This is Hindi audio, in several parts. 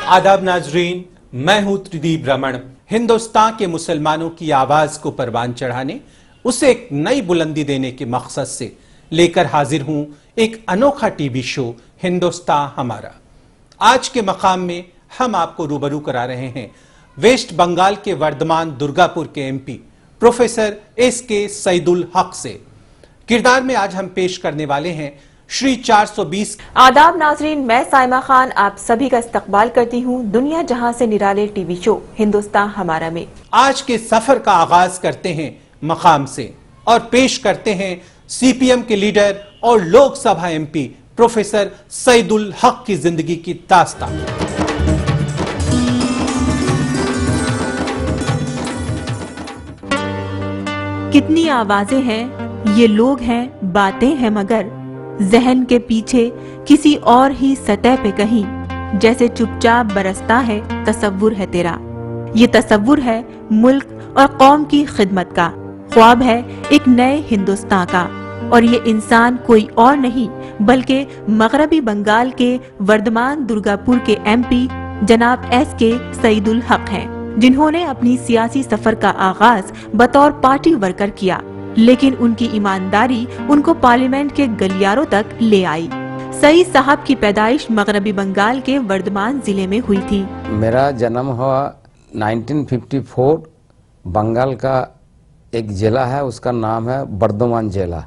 आदाब नाजरीन, मैं हूं त्रिदीप रमण। हिंदुस्तान के मुसलमानों की आवाज को परवान चढ़ाने, उसे एक नई बुलंदी देने के मकसद से लेकर हाजिर हूं एक अनोखा टीवी शो हिंदुस्तान हमारा। आज के मकाम में हम आपको रूबरू करा रहे हैं वेस्ट बंगाल के वर्धमान दुर्गापुर के एमपी प्रोफेसर एसके सईदुल हक से। किरदार में आज हम पेश करने वाले हैं श्री 420। आदाब नाजरीन, मैं साइमा खान आप सभी का इस्तकबाल करती हूँ दुनिया जहां से निराले टीवी शो हिंदुस्तान हमारा में। आज के सफर का आगाज करते हैं मकाम से और पेश करते हैं सीपीएम के लीडर और लोकसभा एमपी प्रोफेसर सईदुल हक की जिंदगी की दास्तान। कितनी आवाजें हैं, ये लोग हैं, बातें हैं, मगर जहन के पीछे किसी और ही सतह पे कहीं जैसे चुपचाप बरसता है तसव्वुर है तेरा। ये तसव्वुर है मुल्क और कौम की खिदमत का, ख्वाब है एक नए हिंदुस्तान का। और ये इंसान कोई और नहीं बल्कि मगरबी बंगाल के वर्धमान दुर्गापुर के एमपी जनाब एसके सईदुल हक हैं, जिन्होंने अपनी सियासी सफर का आगाज बतौर पार्टी वर्कर किया, लेकिन उनकी ईमानदारी उनको पार्लियामेंट के गलियारों तक ले आई। सईद साहब की पैदाइश मगरबी बंगाल के वर्धमान जिले में हुई थी। मेरा जन्म हुआ 1954। बंगाल का एक जिला है, उसका नाम है वर्धमान जिला।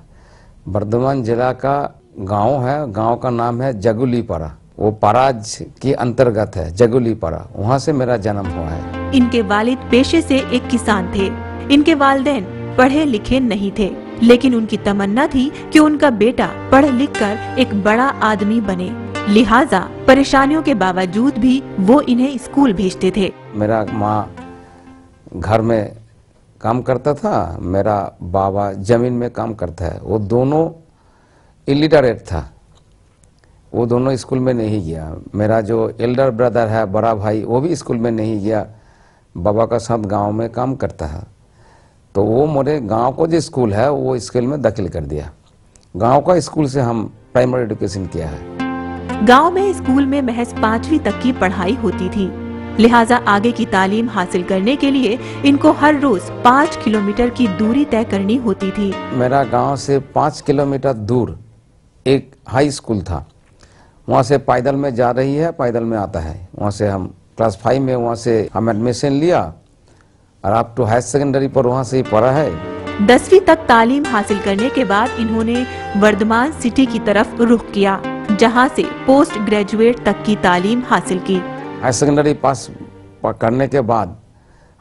वर्धमान जिला का गांव है, गांव का नाम है जगुलीपाड़ा। वो पराज के अंतर्गत है जगुलीपाड़ा, वहाँ से मेरा जन्म हुआ है। इनके वालिद पेशे से एक किसान थे। इनके वालिदैन पढ़े लिखे नहीं थे, लेकिन उनकी तमन्ना थी कि उनका बेटा पढ़ लिख कर एक बड़ा आदमी बने। लिहाजा परेशानियों के बावजूद भी वो इन्हें स्कूल भेजते थे। मेरा माँ घर में काम करता था, मेरा बाबा जमीन में काम करता है। वो दोनों इलिटरेट था, वो दोनों स्कूल में नहीं गया। मेरा जो एल्डर ब्रदर है, बड़ा भाई, वो भी स्कूल में नहीं गया, बाबा का साथ गांव में काम करता है। तो वो मेरे गांव को जो स्कूल है वो स्कूल में दाखिल कर दिया। गांव का स्कूल से हम प्राइमरी एजुकेशन किया है। गांव में स्कूल में महज 5वीं तक की पढ़ाई होती थी, लिहाजा आगे की तालीम हासिल करने के लिए इनको हर रोज 5 किलोमीटर की दूरी तय करनी होती थी। मेरा गांव से 5 किलोमीटर दूर एक हाई स्कूल था, वहाँ से पैदल में जा रही है, पैदल में आता है। वहाँ से हम क्लास 5 में वहाँ से हम एडमिशन लिया और आप तो हायर सेकेंडरी पर वहाँ से ही पढ़ा है। 10वीं तक तालीम हासिल करने के बाद इन्होंने वर्धमान सिटी की तरफ रुख किया, जहाँ से पोस्ट ग्रेजुएट तक की तालीम हासिल की। हायर सेकेंडरी पास करने के बाद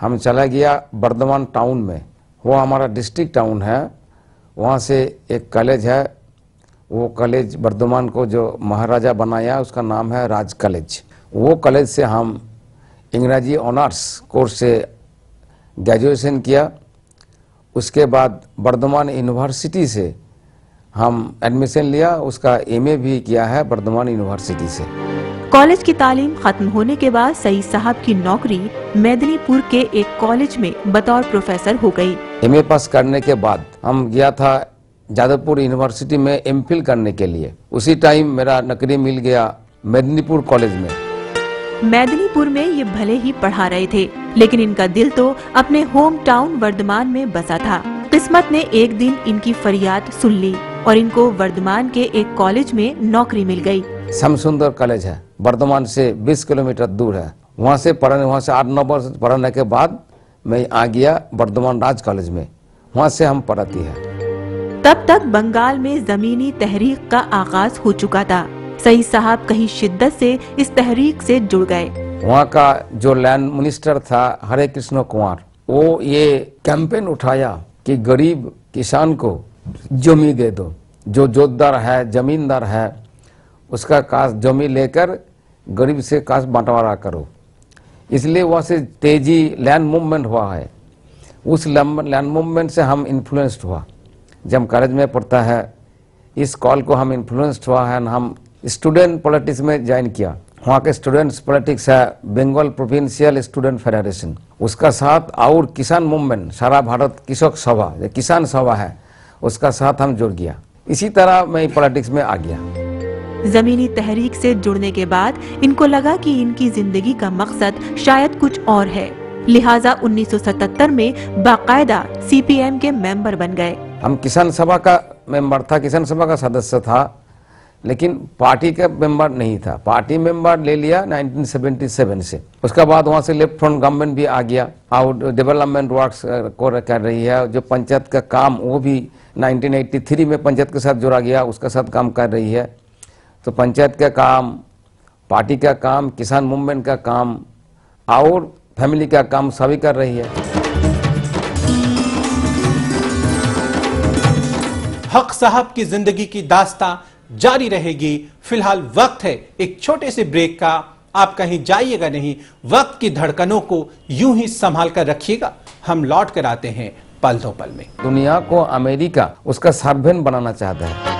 हम चला गया वर्धमान टाउन में, वो हमारा डिस्ट्रिक्ट टाउन है। वहाँ से एक कॉलेज है, वो कॉलेज वर्धमान को जो महाराजा बनाया उसका नाम है राज कॉलेज। वो कॉलेज से हम अंग्रेजी ऑनर्स कोर्स से ग्रेजुएशन किया। उसके बाद वर्धमान यूनिवर्सिटी से हम एडमिशन लिया, उसका एमए भी किया है वर्धमान यूनिवर्सिटी से। कॉलेज की तालीम खत्म होने के बाद सईद साहब की नौकरी मेदिनीपुर के एक कॉलेज में बतौर प्रोफेसर हो गई। एमए पास करने के बाद हम गया था जादवपुर यूनिवर्सिटी में एमफिल करने के लिए। उसी टाइम मेरा नौकरी मिल गया मेदिनीपुर कॉलेज में। मेदिनीपुर में ये भले ही पढ़ा रहे थे, लेकिन इनका दिल तो अपने होम टाउन वर्धमान में बसा था। किस्मत ने एक दिन इनकी फरियाद सुन ली और इनको वर्धमान के एक कॉलेज में नौकरी मिल गई। श्यामसुंदर कॉलेज है, वर्धमान से 20 किलोमीटर दूर है। वहाँ से 8-9 वर्ष पढ़ने के बाद मैं आ गया वर्धमान राज कॉलेज में, वहाँ से हम पढ़ाती है। तब तक बंगाल में जमीनी तहरीक का आगाज हो चुका था। सईद साहब कहीं शिद्दत से इस तहरीक से जुड़ गए। वहाँ का जो लैंड मिनिस्टर था हरे कृष्ण कुमार, वो ये कैंपेन उठाया कि गरीब किसान को जमीन दे दो, जो जोतदार है, जमींदार है, उसका काश जमीन लेकर गरीब से काश बंटवारा करो। इसलिए वहाँ से तेजी लैंड मूवमेंट हुआ है। उस लैंड मूवमेंट से हम इन्फ्लुएंस्ड हुआ। जब कॉलेज में पढ़ता है इस कॉल को हम इन्फ्लुएंस्ड हुआ है, हम स्टूडेंट पॉलिटिक्स में ज्वाइन किया। वहाँ के स्टूडेंट्स पॉलिटिक्स है बंगाल प्रोविंशियल स्टूडेंट फेडरेशन, उसका साथ और किसान मूवमेंट, सारा भारत कृषक सभा, किसान सभा है, उसका साथ हम जुड़ गया। इसी तरह मैं पॉलिटिक्स में आ गया। जमीनी तहरीक से जुड़ने के बाद इनको लगा कि इनकी जिंदगी का मकसद शायद कुछ और है, लिहाजा 1977 में बाकायदा सीपीएम के मेंबर बन गए। हम किसान सभा का मेंबर था, किसान सभा का सदस्य था, लेकिन पार्टी का मेंबर नहीं था। पार्टी मेंबर ले लिया 1977 से। उसके बाद वहाँ से लेफ्ट फ्रंट गवर्नमेंट भी आ गया और डेवलपमेंट वर्क्स को कर रही है। जो पंचायत का काम वो भी 1983 में पंचायत के साथ जोड़ा गया, उसके साथ काम कर रही है। तो पंचायत का काम, पार्टी का काम, किसान मूवमेंट का काम और फैमिली का काम सभी कर रही है। हक साहब की जिंदगी की दास्तां जारी रहेगी। फिलहाल वक्त है एक छोटे से ब्रेक का। आप कहीं जाइएगा नहीं, वक्त की धड़कनों को यूं ही संभाल कर रखिएगा। हम लौट कर आते हैं पल दो पल में। दुनिया को अमेरिका उसका सर्वेंट बनाना चाहता है।